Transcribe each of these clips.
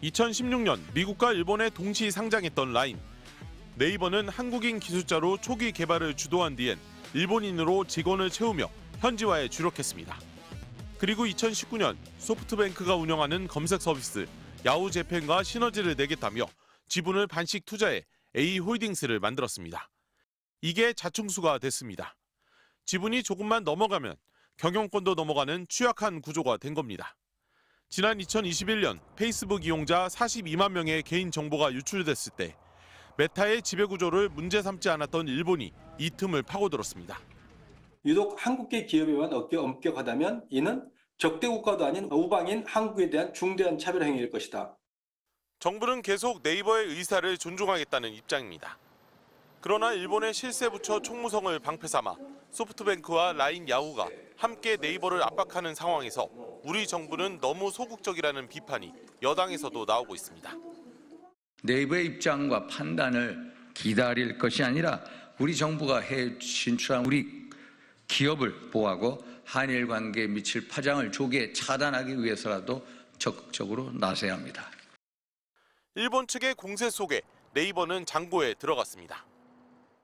2016년 미국과 일본에 동시 상장했던 라인. 네이버는 한국인 기술자로 초기 개발을 주도한 뒤엔 일본인으로 직원을 채우며 현지화에 주력했습니다. 그리고 2019년 소프트뱅크가 운영하는 검색 서비스 야후재팬과 시너지를 내겠다며 지분을 반씩 투자해 A홀딩스를 만들었습니다. 이게 자충수가 됐습니다. 지분이 조금만 넘어가면 경영권도 넘어가는 취약한 구조가 된 겁니다. 지난 2021년 페이스북 이용자 42만 명의 개인 정보가 유출됐을 때 메타의 지배구조를 문제 삼지 않았던 일본이 이 틈을 파고들었습니다. 유독 한국계 기업에만 엄격하다면 이는 적대 국가도 아닌 우방인 한국에 대한 중대한 차별 행위일 것이다. 정부는 계속 네이버의 의사를 존중하겠다는 입장입니다. 그러나 일본의 실세부처 총무성을 방패 삼아 소프트뱅크와 라인 야후가 함께 네이버를 압박하는 상황에서 우리 정부는 너무 소극적이라는 비판이 여당에서도 나오고 있습니다. 네이버의 입장과 판단을 기다릴 것이 아니라 우리 정부가 해외 진출한 우리 기업을 보호하고 한일 관계에 미칠 파장을 조기에 차단하기 위해서라도 적극적으로 나서야 합니다. 일본 측의 공세 속에 네이버는 장고에 들어갔습니다.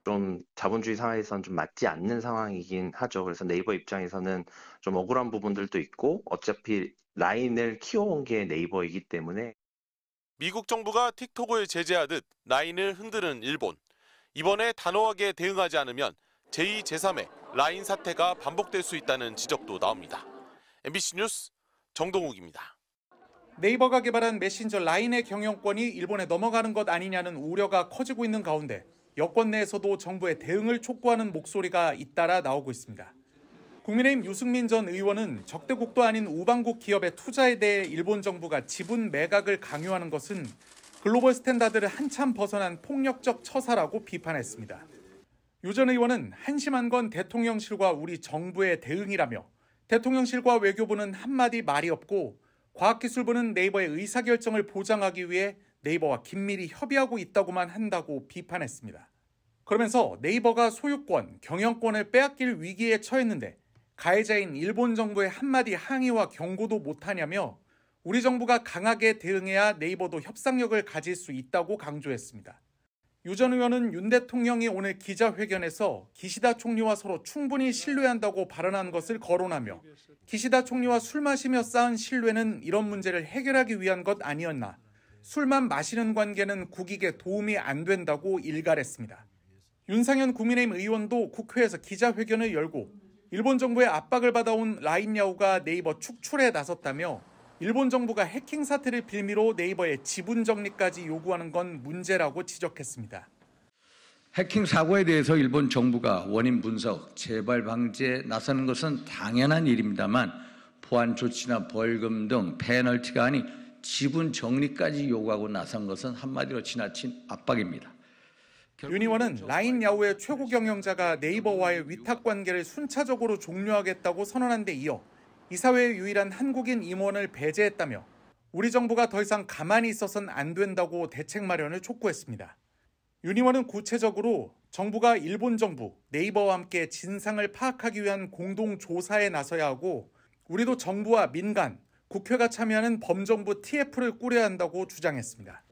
좀 자본주의 사회에선 좀 맞지 않는 상황이긴 하죠. 그래서 네이버 입장에서는 좀 억울한 부분들도 있고 어차피 라인을 키워온 게 네이버이기 때문에 미국 정부가 틱톡을 제재하듯 라인을 흔드는 일본. 이번에 단호하게 대응하지 않으면 제2, 제3의 라인 사태가 반복될 수 있다는 지적도 나옵니다. MBC 뉴스 정동욱입니다. 네이버가 개발한 메신저 라인의 경영권이 일본에 넘어가는 것 아니냐는 우려가 커지고 있는 가운데 여권 내에서도 정부의 대응을 촉구하는 목소리가 잇따라 나오고 있습니다. 국민의힘 유승민 전 의원은 적대국도 아닌 우방국 기업의 투자에 대해 일본 정부가 지분 매각을 강요하는 것은 글로벌 스탠다드를 한참 벗어난 폭력적 처사라고 비판했습니다. 유 전 의원은 한심한 건 대통령실과 우리 정부의 대응이라며 대통령실과 외교부는 한마디 말이 없고 과학기술부는 네이버의 의사결정을 보장하기 위해 네이버와 긴밀히 협의하고 있다고만 한다고 비판했습니다. 그러면서 네이버가 소유권, 경영권을 빼앗길 위기에 처했는데 가해자인 일본 정부의 한마디 항의와 경고도 못하냐며 우리 정부가 강하게 대응해야 네이버도 협상력을 가질 수 있다고 강조했습니다. 유 전 의원은 윤 대통령이 오늘 기자회견에서 기시다 총리와 서로 충분히 신뢰한다고 발언한 것을 거론하며 기시다 총리와 술 마시며 쌓은 신뢰는 이런 문제를 해결하기 위한 것 아니었나, 술만 마시는 관계는 국익에 도움이 안 된다고 일갈했습니다. 윤상현 국민의힘 의원도 국회에서 기자회견을 열고 일본 정부의 압박을 받아온 라인 야후가 네이버 축출에 나섰다며 일본 정부가 해킹 사태를 빌미로 네이버의 지분 정리까지 요구하는 건 문제라고 지적했습니다. 해킹 사고에 대해서 일본 정부가 원인 분석, 재발 방지에 나서는 것은 당연한 일입니다만 보안 조치나 벌금 등 페널티가 아닌 지분 정리까지 요구하고 나선 것은 한마디로 지나친 압박입니다. 윤 의원은 라인 야후의 최고 경영자가 네이버와의 위탁관계를 순차적으로 종료하겠다고 선언한 데 이어 이사회의 유일한 한국인 임원을 배제했다며 우리 정부가 더 이상 가만히 있어서는 안 된다고 대책 마련을 촉구했습니다. 윤 의원은 구체적으로 정부가 일본 정부, 네이버와 함께 진상을 파악하기 위한 공동조사에 나서야 하고 우리도 정부와 민간, 국회가 참여하는 범정부 TF를 꾸려야 한다고 주장했습니다.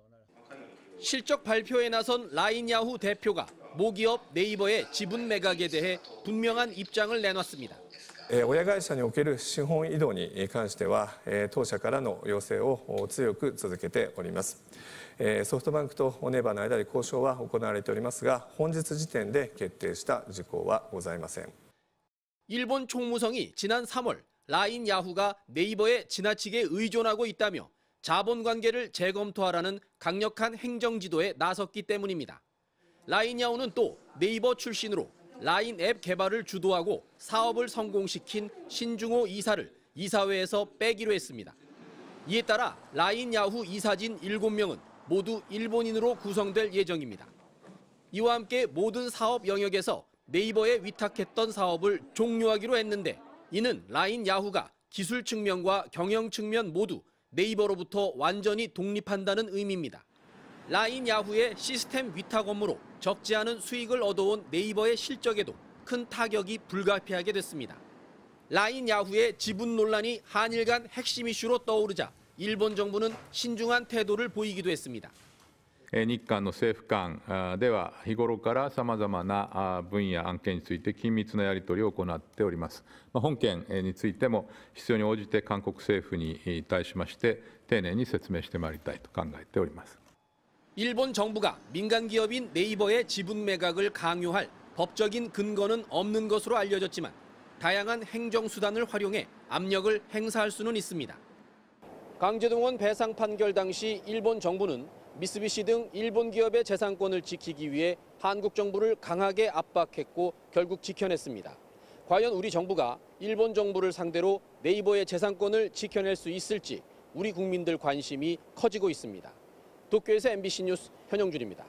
실적 발표에 나선 라인 야후 대표가 모기업 네이버의 지분 매각에 대해 분명한 입장을 내놨습니다. 親会社における資本移動に関しては当社からの要請を強く続けております。ソフトバンクとネバーの間で交渉は行われておりますが本日時点で決定した事項はございません。 일본 총무성이 지난 3월 라인 야후가 네이버에 지나치게 의존하고 있다며 자본관계를 재검토하라는 강력한 행정지도에 나섰기 때문입니다. 라인 야후는 또 네이버 출신으로 라인 앱 개발을 주도하고 사업을 성공시킨 신중호 이사를 이사회에서 빼기로 했습니다. 이에 따라 라인 야후 이사진 7명은 모두 일본인으로 구성될 예정입니다. 이와 함께 모든 사업 영역에서 네이버에 위탁했던 사업을 종료하기로 했는데 이는 라인 야후가 기술 측면과 경영 측면 모두 네이버로부터 완전히 독립한다는 의미입니다. 라인 야후의 시스템 위탁 업무로 적지 않은 수익을 얻어온 네이버의 실적에도 큰 타격이 불가피하게 됐습니다. 라인 야후의 지분 논란이 한일 간 핵심 이슈로 떠오르자 일본 정부는 신중한 태도를 보이기도 했습니다. 日韓の政府間では日頃からさまざまな分野案件について緊密なやり取りを行っております。本件についても必要に応じて韓国政府に対しまして丁寧に説明してまいりたいと考えております。 일본 정부가 민간 기업인 네이버의 지분 매각을 강요할 법적인 근거는 없는 것으로 알려졌지만 다양한 행정 수단을 활용해 압력을 행사할 수는 있습니다. 강제동원 배상 판결 당시 일본 정부는 미쓰비시 등 일본 기업의 재산권을 지키기 위해 한국 정부를 강하게 압박했고 결국 지켜냈습니다. 과연 우리 정부가 일본 정부를 상대로 네이버의 재산권을 지켜낼 수 있을지 우리 국민들 관심이 커지고 있습니다. 도쿄에서 MBC 뉴스 현영준입니다.